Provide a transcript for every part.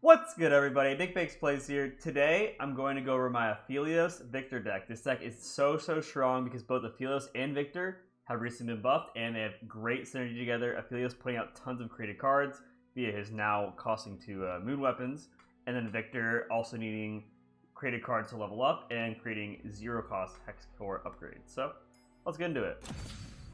What's good, everybody? NicMakesPlays here. Today, I'm going to go over my Aphelios Viktor deck. This deck is so strong because both Aphelios and Viktor have recently been buffed, and they have great synergy together. Aphelios putting out tons of created cards via his now costing 2 moon weapons, and then Viktor also needing created cards to level up and creating 0-cost hex core upgrades. So, let's get into it.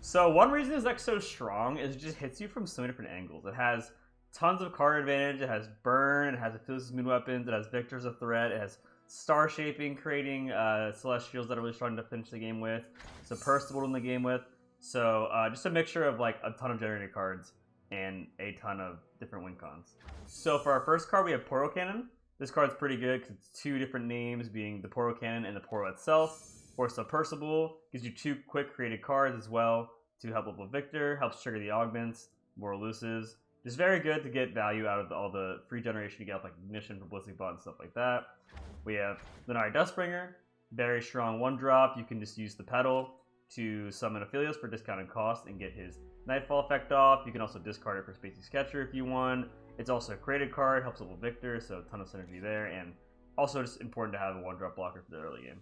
So, one reason this deck's so strong is it just hits you from so many different angles. It has tons of card advantage. It has burn. It has Aphelios' moon weapons. It has Viktor as a threat. It has star shaping, creating celestials that are really strong to finish the game with. So Percival in the game with. So just a mixture of like a ton of generated cards and a ton of different win cons. So for our first card, we have Portal Cannon. This card's pretty good because it's 2 different names, being the Portal Cannon and the Portal itself. Or Percival gives you 2 quick created cards as well to help level Viktor. Helps trigger the augments, more elusives. Just very good to get value out of all the free generation you get, like Ignition for Ballistic Bot and stuff like that. We have Lunaria Dustbringer, very strong 1-drop. You can just use the pedal to summon Aphelios for discounted cost and get his Nightfall effect off. You can also discard it for Spacey Sketcher if you want. It's also a created card, helps level Viktor, so a ton of synergy there, and also just important to have a 1-drop blocker for the early game.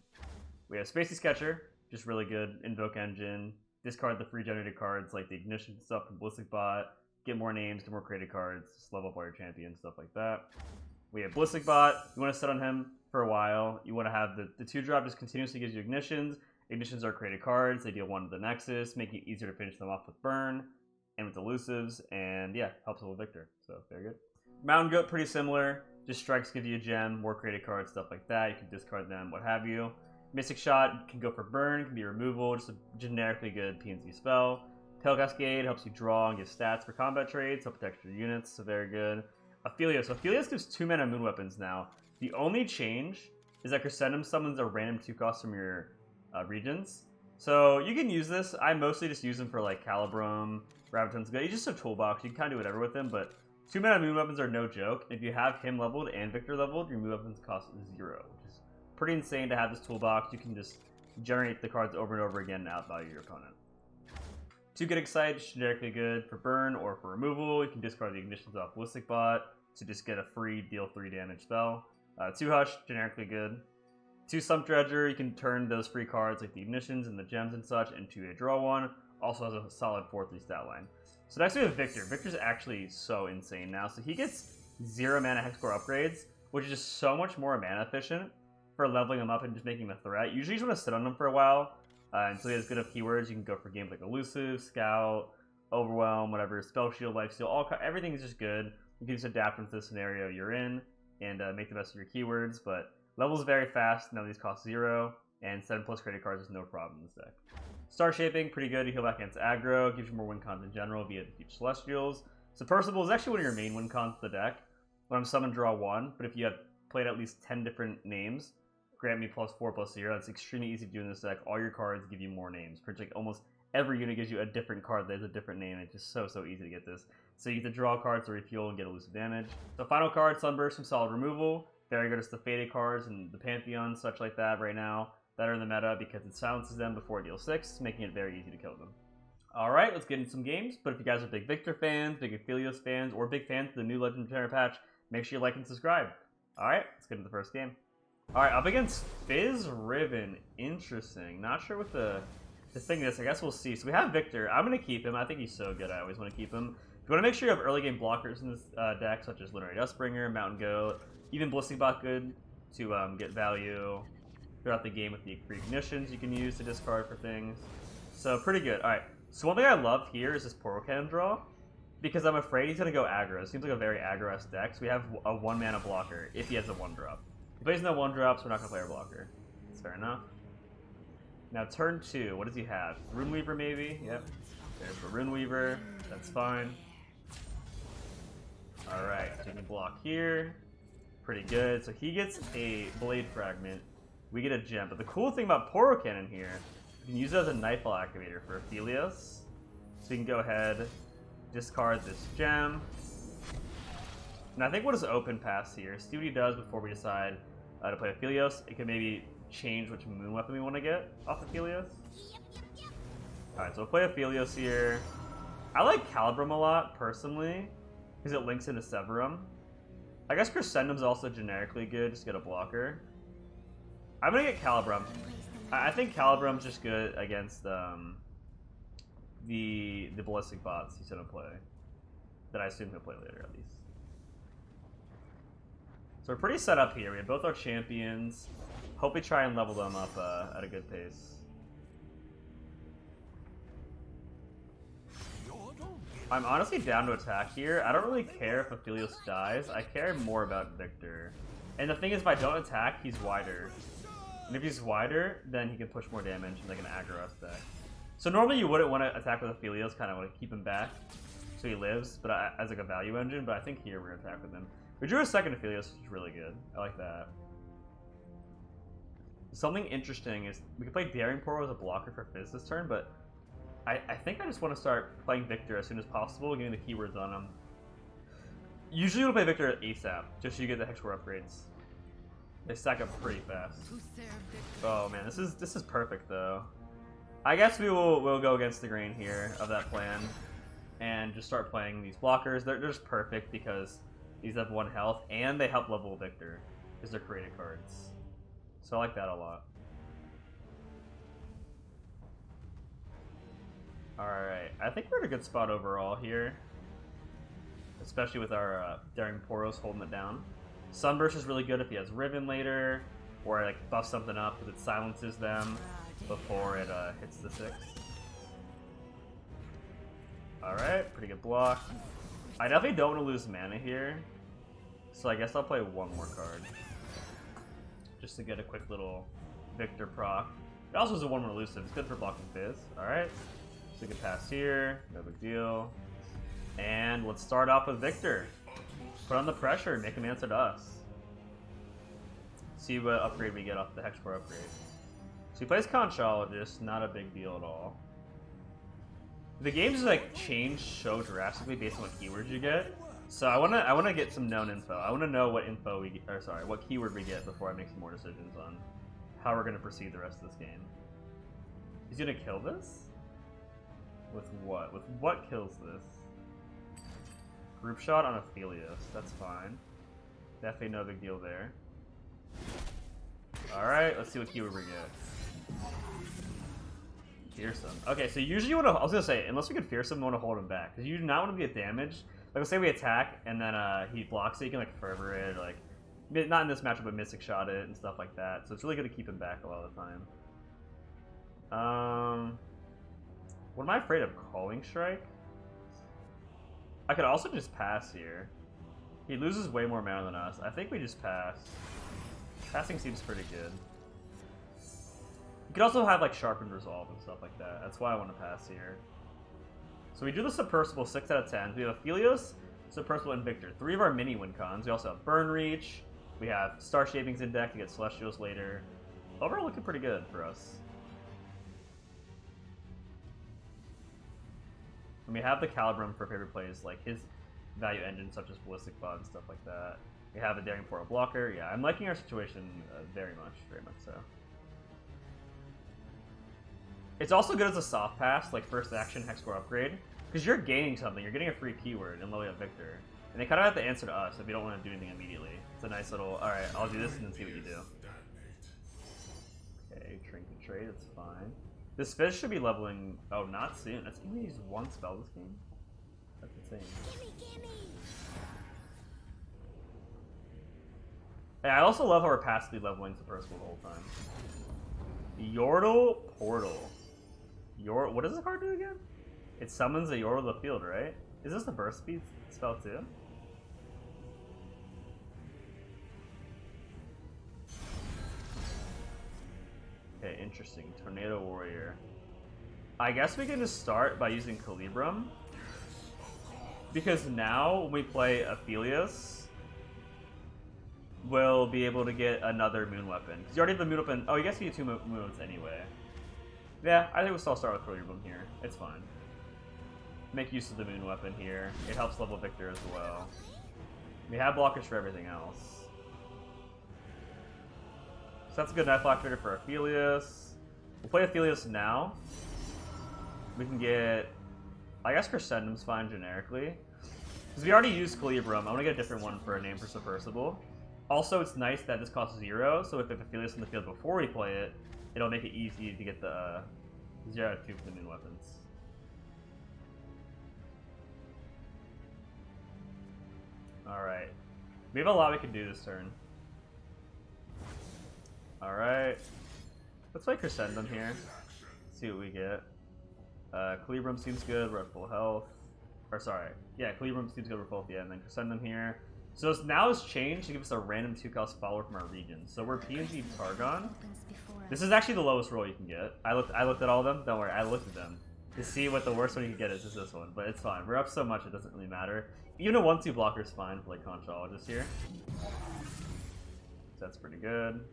We have Spacey Sketcher, just really good. Invoke Engine, discard the free generated cards like the Ignition stuff from Ballistic Bot. Get more names, get more created cards, just level up all your champions, stuff like that. We have Ballistic Bot. You want to sit on him for a while. You want to have the 2-drop just continuously gives you Ignitions. Ignitions are created cards. They deal 1 to the Nexus, making it easier to finish them off with Burn and with Elusives. And yeah, helps with Viktor. So very good. Mountain Goat, pretty similar. Just strikes give you a gem, more created cards, stuff like that. You can discard them, what have you. Mystic Shot can go for Burn, can be removal, just a generically good PNC spell. Tail Cascade helps you draw and give stats for combat trades, help protect your units, so very good. Aphelios. So Aphelios gives 2 mana moon weapons now. The only change is that Crescendum summons a random 2-cost from your regions. So you can use this. I mostly just use them for like Calibrum, Graviton's good. He's just a toolbox. You can kind of do whatever with him, but 2 mana moon weapons are no joke. If you have him leveled and Viktor leveled, your moon weapons cost 0, which is pretty insane to have this toolbox. You can just generate the cards over and over again and outvalue your opponent. 2 Get Excited, generically good for burn or for removal. You can discard the Ignitions off Ballistic Bot to just get a free deal 3 damage spell. 2 Hush, generically good. 2 Sump Dredger, you can turn those free cards like the Ignitions and the Gems and such into a draw 1. Also has a solid 4/3 stat line. So next we have Viktor. Viktor's actually so insane now. So he gets 0 mana hex core upgrades, which is just so much more mana efficient for leveling him up and just making him a threat. Usually you just want to sit on him for a while. Until he has good enough keywords, you can go for games like Elusive, Scout, Overwhelm, whatever, Spell Shield, Lifesteal, everything is just good. You can just adapt them to the scenario you're in and make the best of your keywords, but levels very fast, none of these cost 0, and 7+ created cards is no problem in this deck. Star Shaping, pretty good, you heal back against aggro, gives you more win cons in general via the huge Celestials. So Percival is actually one of your main win cons of the deck. When I'm summon, draw 1, but if you have played at least 10 different names, grant me +4/+0. That's extremely easy to do in this deck. All your cards give you more names. Pretty like almost every unit gives you a different card that has a different name. It's just so easy to get this. So you get to draw cards to refuel and get elusive damage. So final card, Sunburst from solid removal. Very good as the faded cards and the Pantheon, such like that right now, that are in the meta because it silences them before it deals 6, making it very easy to kill them. Alright, let's get into some games. But if you guys are big Viktor fans, big Aphelios fans, or big fans of the new Runeterra patch, make sure you like and subscribe. Alright, let's get into the first game. Alright, up against Fizz Riven. Interesting. Not sure what the thing is. I guess we'll see. So we have Viktor. I'm going to keep him. I think he's so good. I always want to keep him. You want to make sure you have early game blockers in this deck, such as Lunaria Dustbringer, Mountain Goat, even Ballistic Bot good to get value throughout the game with the free Ignitions you can use to discard for things. So pretty good. Alright, so one thing I love here is this Portal Cannon draw, because I'm afraid he's going to go aggro. It seems like a very aggro-esque deck, so we have a 1 mana blocker if he has a 1-drop. If he has no 1-drops, we're not going to play our blocker. That's fair enough. Now turn 2, what does he have? Runeweaver maybe? Yep. There's the Runeweaver. That's fine. Alright, so he can block here. Pretty good. So he gets a Blade Fragment. We get a gem. But the cool thing about Portal Cannon here, you can use it as a Nightfall activator for Aphelios. So you can go ahead, discard this gem. And I think we'll just open pass here. See what he does before we decide to play Aphelios. It can maybe change which moon weapon we want to get off Aphelios. Alright, so we'll play Aphelios here. I like Calibrum a lot, personally, because it links into Severum. I guess Crescendum's also generically good, just get a blocker. I'm gonna get Calibrum. I think Calibrum's just good against the ballistic bots he's gonna play. That I assume he'll play later at least. So we're pretty set up here. We have both our champions. Hope we try and level them up at a good pace. I'm honestly down to attack here. I don't really care if Aphelios dies. I care more about Viktor. And the thing is, if I don't attack, he's wider. And if he's wider, then he can push more damage in like an aggro us deck. So normally you wouldn't want to attack with Aphelios, kind of want to keep him back so he lives, but as like a value engine. But I think here we're gonna attack with him. We drew a second Aphelios, which is really good. I like that. Something interesting is we could play Daring Portal as a blocker for Fizz this turn, but I think I just want to start playing Viktor as soon as possible, getting the keywords on him. Usually we'll play Viktor ASAP, just so you get the Hexcore upgrades. They stack up pretty fast. Oh man, this is perfect though. I guess we'll go against the grain here of that plan and just start playing these blockers. They're just perfect because these have 1 health and they help level Viktor because they're created cards. So I like that a lot. Alright, I think we're in a good spot overall here. Especially with our Daring Poros holding it down. Sunburst is really good if he has Riven later, or like buffs something up because it silences them before it hits the 6. Alright, pretty good block. I definitely don't want to lose mana here, so I guess I'll play 1 more card. Just to get a quick little Viktor proc. It also is a 1-1 elusive, it's good for blocking Fizz. Alright. So we can pass here, no big deal. And let's start off with Viktor. Put on the pressure, make him answer to us. See what upgrade we get off the Hexcore upgrade. So he plays Conchologist, not a big deal at all. The game's like changed so drastically based on what keywords you get. So I wanna get some known info. I wanna know what info we get, or sorry, what keyword we get before I make some more decisions on how we're gonna proceed the rest of this game. He's gonna kill this? With what? With what kills this? Group shot on Aphelios. That's fine. Definitely no big deal there. Alright, let's see what keyword we get. Fearsome. Okay, so usually you want to... I was going to say, unless we can Fearsome, we want to hold him back. Because you do not want to get damaged. Like, let's say we attack, and then he blocks, so you can, like, Fervor it, or, like... Not in this matchup, but Mystic Shot it, and stuff like that. So it's really good to keep him back a lot of the time. What am I afraid of? Calling Strike? I could also just pass here. He loses way more mana than us. I think we just pass. Passing seems pretty good. You could also have like Sharpened Resolve and stuff like that. That's why I want to pass here. So we do the Submersible 6 out of 10. We have Aphelios, Submersible, and Viktor. 3 of our mini win cons. We also have Burn Reach. We have Star Shapings in deck to get Celestials later. Overall looking pretty good for us. And we have the Calibrum for favorite plays, like his value engine, such as Ballistic Bot and stuff like that. We have a Daring Portal blocker. Yeah, I'm liking our situation very much so. It's also good as a soft pass, like first action Hexcore upgrade, because you're gaining something. You're getting a free keyword and leveling up Viktor. And they kind of have to answer to us if you don't want to do anything immediately. It's a nice little, alright, I'll do this and then see what you do. Okay, Trinket Trade, that's fine. This Fizz should be leveling, oh, not soon. That's gonna use 1 spell this game? That's insane. And I also love how we're passively leveling Submersible the whole time. Yordle Portal. What does the card do again? It summons a Yordle to the field, right? Is this a burst speed spell too? Okay, interesting. Tornado Warrior. I guess we can just start by using Calibrum. Because now, when we play Aphelios, we'll be able to get another Moon Weapon. Because you already have the Moon Weapon. Oh, I guess you get 2 Moon Weapons anyway. Yeah, I think we'll still start with Calibrum here. It's fine. Make use of the Moon Weapon here. It helps level Viktor as well. We have blockers for everything else. So that's a good Night Block trigger for Aphelios. We'll play Aphelios now. We can get... I guess Crescendum's fine generically. Because we already used Calibrum, I want to get a different one for a name for Submersible. Also, it's nice that this costs 0, so if Aphelios in the field before we play it, it'll make it easy to get the 0 out of 2 for the moon weapons. Alright. We have a lot we can do this turn. Alright. Let's play Crescendum here. See what we get. Calibrum seems good, we're at full health. Or sorry, yeah, Calibrum seems good, we're full health, yeah, and then Crescendum here. So now it's changed to give us a random 2-cost follower from our region. So we're PNG Targon. This is actually the lowest roll you can get. I looked at all of them, don't worry, I looked at them. To see what the worst one you can get is this one, but it's fine. We're up so much it doesn't really matter. Even a 1-2 blocker is fine for like Conchologist here. So that's pretty good.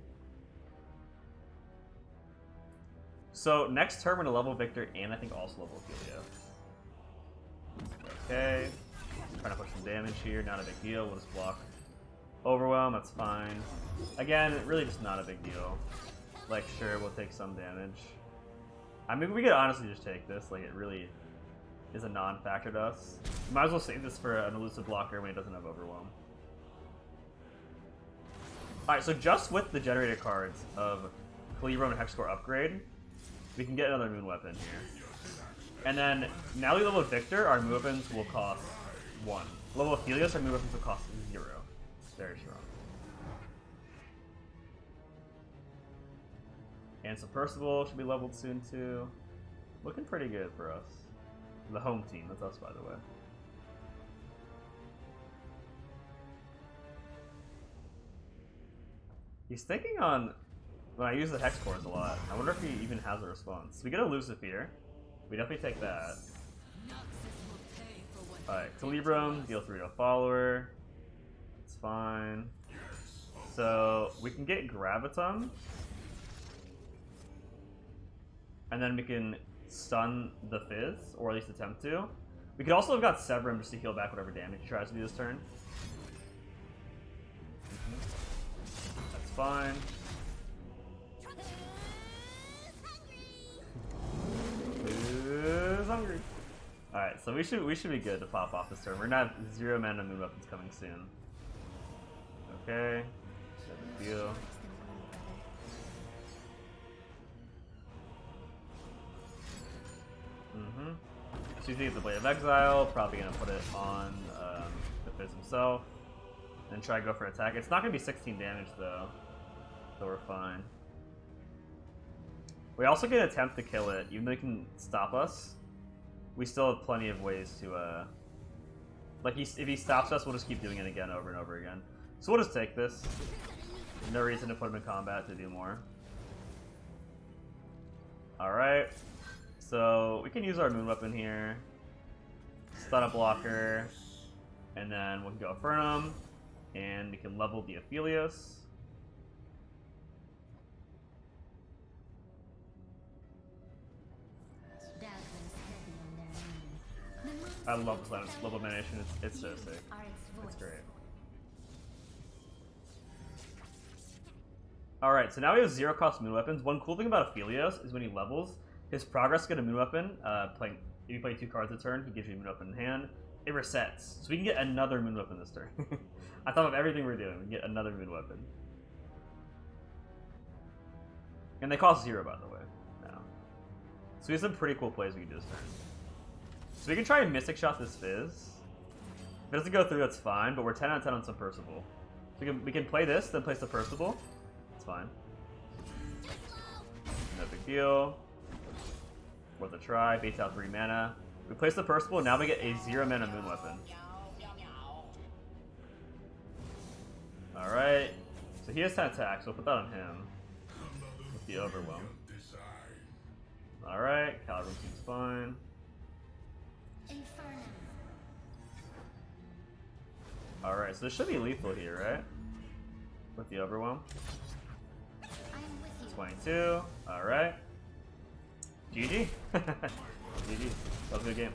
So next turn we're gonna level Viktor and I think also level Aphelios. Okay. Trying to push some damage here, not a big deal. We'll just block Overwhelm, that's fine. Again, really just not a big deal. Like, sure, we'll take some damage. I mean, we could honestly just take this. Like, it really is a non-factor to us. We might as well save this for an elusive blocker when it doesn't have Overwhelm. Alright, so just with the generated cards of Calibrum and Hexcore upgrade, we can get another moon weapon here. And then, now we level Viktor, our moon weapons will cost 1. Level Aphelios, our moon weapons will cost 0. Very strong. And Submersible should be leveled soon too. Looking pretty good for us. The home team, that's us by the way. He's thinking on... When I use the Hex Cores a lot, I wonder if he even has a response. We get a Lucifer. We definitely take that. Alright, Calibrum, deal 3 to a follower. It's fine. So, we can get Graviton. And then we can stun the Fizz, or at least attempt to. We could also have got Severum just to heal back whatever damage he tries to do this turn. That's fine. Who's hungry? Alright, so we should be good to pop off this turn. We're gonna have 0 mana moon weapons coming soon. Okay. No big deal. So he's gonna get the Blade of Exile, probably gonna put it on the Fizz himself, and try to go for an attack. It's not gonna be 16 damage though, so we're fine. We also can attempt to kill it, even though it can stop us. We still have plenty of ways to, like if he stops us, we'll just keep doing it again over and over again. So we'll just take this. There's no reason to put him in combat to do more. Alright. So we can use our moon weapon here, stun a blocker, and then we can go Infernum, and we can level the Aphelios. I love this level animation, it's so sick. It's great. Alright, so now we have 0 cost moon weapons. One cool thing about Aphelios is when he levels, his progress to get a moon weapon, if you play 2 cards a turn, he gives you a moon weapon in hand. It resets. So we can get another moon weapon this turn. I thought of everything we're doing, we can get another moon weapon. And they cost 0, by the way, now. So we have some pretty cool plays we can do this turn. So we can try and Mystic Shot this Fizz. If it doesn't go through, that's fine, but we're 10 out of 10 on Submersible. So we can play this, then play Submersible. It's fine. No big deal. Worth a try, baits out 3 mana. We place the Submersible, now we get a 0 mana moon weapon. Alright. So he has 10 attacks, so we'll put that on him. With the Overwhelm. Alright, Calibrum seems fine. Alright, so this should be lethal here, right? With the Overwhelm. 22. Alright. GG. GG. That was a good game.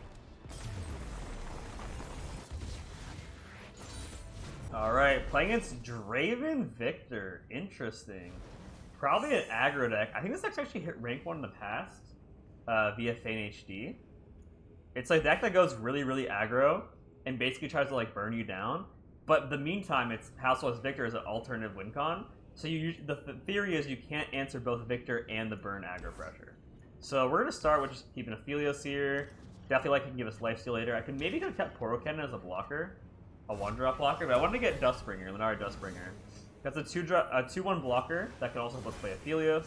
Alright, playing against Draven Viktor. Interesting. Probably an aggro deck. I think this deck's actually hit rank 1 in the past via Feign HD. It's like a deck that goes really, really aggro, and basically tries to like burn you down. But the meantime, it's Households Victor as an alternative win con. So the theory is you can't answer both Victor and the burn aggro pressure. So we're gonna start with just keeping Aphelios here. Definitely like he can give us lifesteal later. I could maybe go kept Poro Cannon as a blocker, a 1-drop blocker, but I wanted to get Dustbringer, Lenara Dustbringer. That's a 2-1 blocker that can also help us play Aphelios.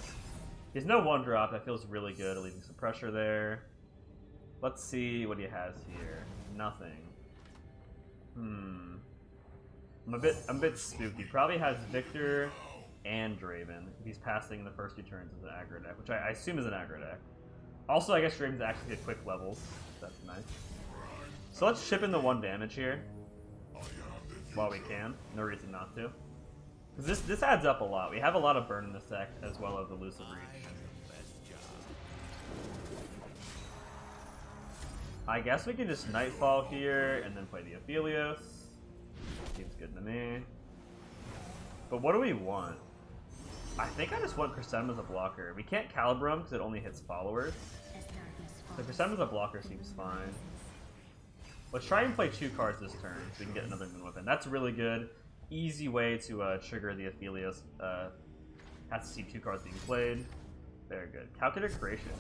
He's no 1-drop. That feels really good, leaving some pressure there. Let's see what he has here. Nothing. I'm a bit spooked. He probably has Viktor and Draven if he's passing the first 2 turns as an aggro deck, which I assume is an aggro deck. Also, I guess Draven's actually good quick levels. That's nice. So let's chip in the 1 damage here while we can. No reason not to. Because this adds up a lot. We have a lot of burn in this deck as well as elusive reach. I guess we can just Nightfall here and then play the Aphelios. Seems good to me. But what do we want? I think I just want Chrysanthemum as a blocker. We can't Caliber him because it only hits followers. So Chrysanthemum as a blocker seems fine. Let's try and play 2 cards this turn so we can get another Moon Weapon. That's really good. Easy way to trigger the Aphelios. Has to see 2 cards being played. Very good. Calculated Creation.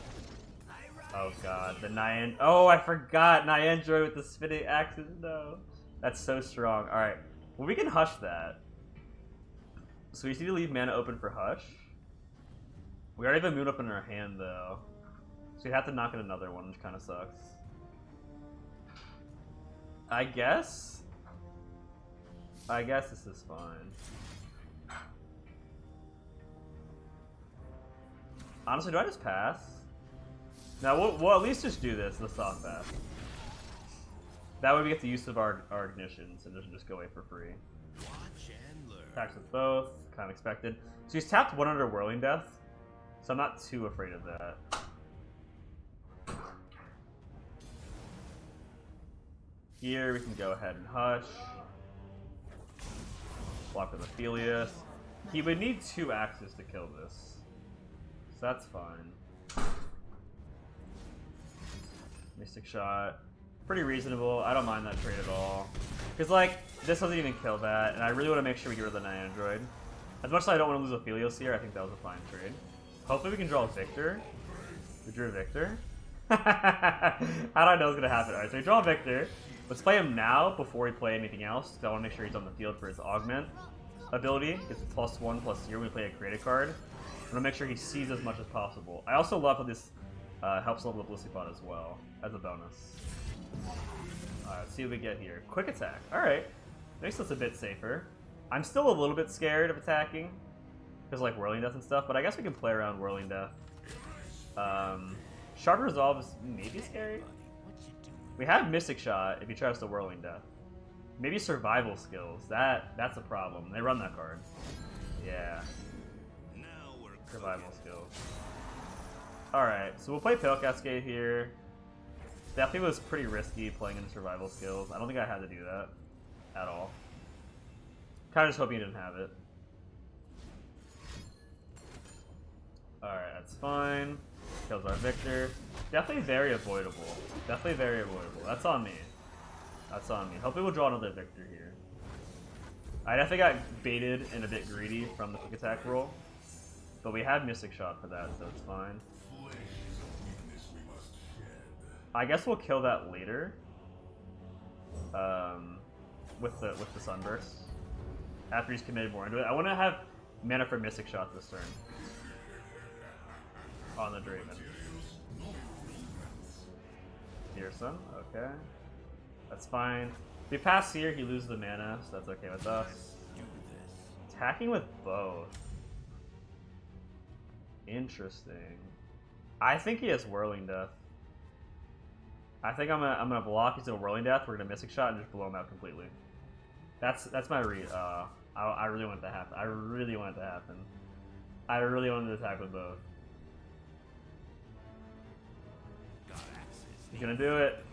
Oh god, the Nyan. Oh, I forgot Nyandroid with the spinning axes. No, that's so strong. All right, well we can Hush that. So we just need to leave mana open for Hush. We already have a Moon Up in our hand though, so we have to knock in another one, which kind of sucks. I guess this is fine. Honestly, do I just pass? Now, we'll at least just do this, the soft pass. That way we get the use of our ignitions and doesn't just go away for free. Attacks with both, kind of expected. So he's tapped 1 under Whirling Death, so I'm not too afraid of that. Here we can go ahead and Hush. Block with Aphelios. He would need 2 axes to kill this, so that's fine. Mystic Shot. Pretty reasonable. I don't mind that trade at all. Because, like, this doesn't even kill that, and I really want to make sure we get rid of the Nyandroid. As much as I don't want to lose Aphelios here, I think that was a fine trade. Hopefully we can draw Viktor. We drew Viktor. How do I know it's going to happen? Alright, so we draw Viktor. Let's play him now before we play anything else, because I want to make sure he's on the field for his Augment ability. Gets +1/+0 when we play a creative card. I want to make sure he sees as much as possible. I also love how this helps level up Lucypod as well, as a bonus. Alright, let's see what we get here. Quick attack. Alright. Makes us a bit safer. I'm still a little bit scared of attacking, because like Whirling Death and stuff, but I guess we can play around Whirling Death. Sharp Resolve is maybe scary. We have Mystic Shot if he tries to Whirling Death. Maybe Survival Skills. That's a problem. They run that card. Yeah. Survival Skills. Alright, so we'll play Pale Cascade here. That thing was pretty risky playing in Survival Skills. I don't think I had to do that at all. Kind of just hoping he didn't have it. Alright, that's fine. Kills our Viktor. Definitely very avoidable. Definitely very avoidable. That's on me. That's on me. Hopefully we'll draw another Viktor here. I definitely got baited and a bit greedy from the quick attack roll. But we have Mystic Shot for that, so it's fine. I guess we'll kill that later. With the Sunburst. After he's committed more into it. I want to have mana for Mystic Shot this turn. On the Draven. Fearsome, okay. That's fine. If we pass here, he loses the mana, so that's okay with us. Attacking with both. Interesting. I think he has Whirling Death. I think I'm gonna block into a Whirling Death. We're gonna Mystic Shot and just blow him out completely. That's my read. I really want it to happen. I really want it to happen. I really wanted to attack with both. He's gonna do it.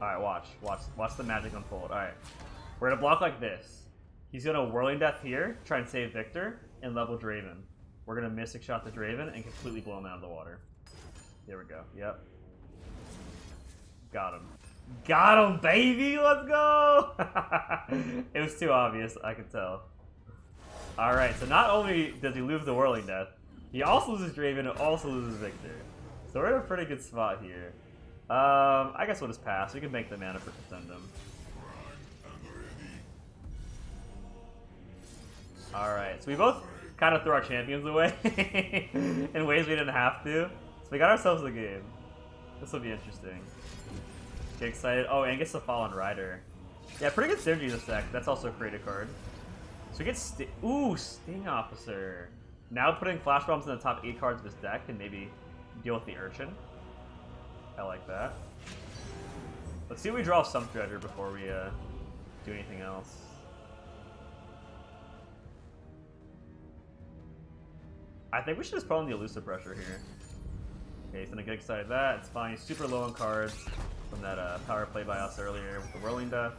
Alright, watch the magic unfold. Alright. We're gonna block like this. He's gonna Whirling Death here, try and save Viktor, and level Draven. We're gonna Mystic Shot the Draven and completely blow him out of the water. There we go. Yep. Got him. Got him, baby! Let's go! It was too obvious, I could tell. Alright, so not only does he lose the Whirling Death, he also loses Draven and also loses Viktor. So we're in a pretty good spot here. I guess we'll just pass. We can make the mana for send him. Alright, so we both kind of threw our champions away in ways we didn't have to. So we got ourselves a game. This will be interesting. Get excited. Oh, and gets the Fallen Rider. Yeah, pretty good synergy this deck. That's also a creative card. So we get Sting Officer. Now putting Flash Bombs in the top 8 cards of this deck and maybe deal with the Urchin. I like that. Let's see if we draw Sump Dredger before we do anything else. I think we should just put on the Elusive Pressure here. Okay, he's gonna get excited at that. It's fine. He's super low on cards from that power play by us earlier with the Whirling Death.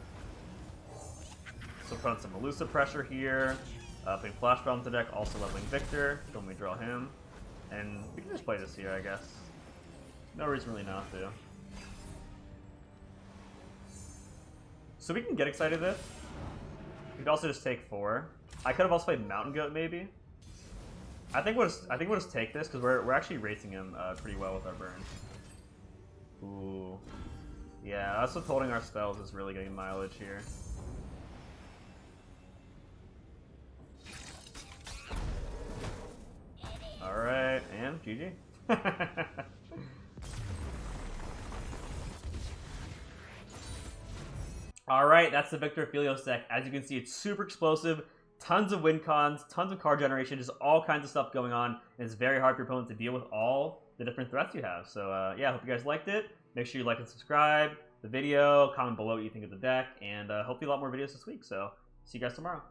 So put on some Elusive Pressure here. Putting Flash Bomb to the deck, also leveling Viktor. So when we draw him. And we can just play this here, I guess. No reason really not to. So we can get excited at this. We could also just take 4. I could have also played Mountain Goat maybe. I think we'll just take this because we're actually racing him pretty well with our burn. Ooh, yeah, that's what's holding our spells is really getting mileage here. All right, and GG. All right, that's the Viktor Aphelios deck. As you can see, it's super explosive. Tons of win cons, tons of card generation, just all kinds of stuff going on. And it's very hard for your opponent to deal with all the different threats you have. So yeah, I hope you guys liked it. Make sure you like and subscribe the video, comment below what you think of the deck, and hopefully a lot more videos this week. So see you guys tomorrow.